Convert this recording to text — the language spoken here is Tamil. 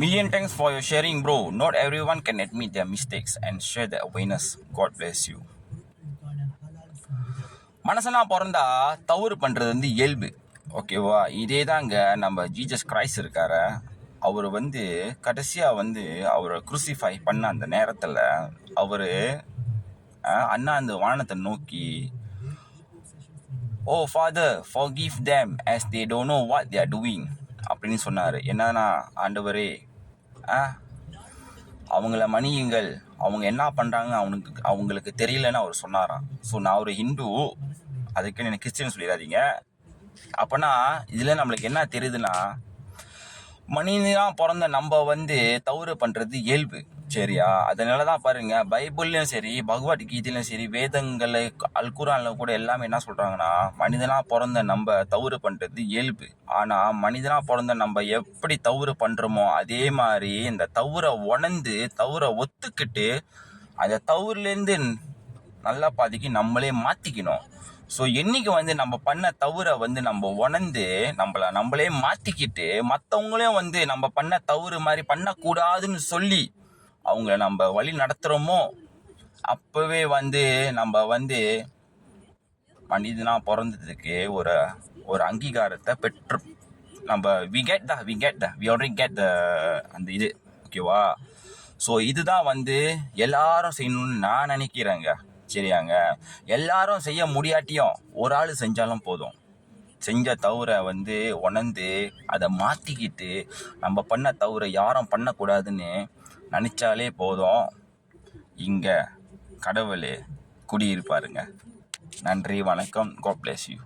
Million thanks for your sharing, bro. Not everyone can admit their mistakes and share their awareness. God bless you. மனசெல்லாம் பிறந்தா தவறு பண்ணுறது வந்து இயல்பு, ஓகேவா? இதே தாங்க நம்ம ஜீசஸ் கிரைஸ்ட் இருக்கார, அவர் வந்து கடைசியாக வந்து அவரை குரூசிஃபை பண்ண அந்த நேரத்தில் அவர் அண்ணா அந்த வானத்தை நோக்கி, ஓ father forgive them as they don't know what they are doing அப்படின்னு சொன்னார். என்னன்னா, ஆண்டவரே அவங்கள மன்னியுங்கள், அவங்க என்ன பண்ணுறாங்க அவங்களுக்கு தெரியலன்னு அவர் சொன்னாராம். ஸோ நான் ஒரு ஹிந்து, அதுக்குன்னு எனக்கு கிறிஸ்டின் சொல்லிடாதீங்க. அப்போனா இதில் நம்மளுக்கு என்ன தெரியுதுன்னா, மனிதனாக பிறந்த நம்ம வந்து தவறு பண்ணுறது இயல்பு, சரியா? அதனால தான் பாருங்க, பைபிள்லையும் சரி, பகவத்கீதையிலும் சரி, வேதங்களை அல்குரானில் கூட எல்லாமே என்ன சொல்கிறாங்கன்னா, மனிதனாக பிறந்த நம்ம தவறு பண்ணுறது இயல்பு. ஆனால் மனிதனாக பிறந்த நம்ம எப்படி தவறு பண்ணுறோமோ அதே மாதிரி இந்த தவறை உணர்ந்து தவறை ஒத்துக்கிட்டு அந்த தவறுலேருந்து நல்ல பாதிக்கு நம்மளே மாற்றிக்கணும். ஸோ என்னைக்கு வந்து நம்ம பண்ண தவறை வந்து நம்ம உணர்ந்து நம்மளே மாற்றிக்கிட்டு மற்றவங்களையும் வந்து நம்ம பண்ண தவறு மாதிரி பண்ணக்கூடாதுன்னு சொல்லி அவங்கள நம்ம வழி நடத்துகிறோமோ, அப்போவே வந்து நம்ம வந்து மனிதனாக பிறந்ததுக்கு ஒரு அங்கீகாரத்தை பெற்று நம்ம we already get the அந்த இது, ஓகேவா? ஸோ இதுதான் வந்து எல்லாரும் செய்யணும்னு நான் நினைக்கிறேங்க, சரியாங்க? எல்லாரும் செய்ய முடியாட்டியும் ஒரு ஆள் செஞ்சாலும் போதும். செஞ்ச தவறை வந்து உணர்ந்து அதை மாற்றிக்கிட்டு நம்ம பண்ண தவறை யாரும் பண்ணக்கூடாதுன்னு நினச்சாலே போதும், இங்கே கடவுள் குடியிருப்பாருங்க. நன்றி, வணக்கம். God bless you.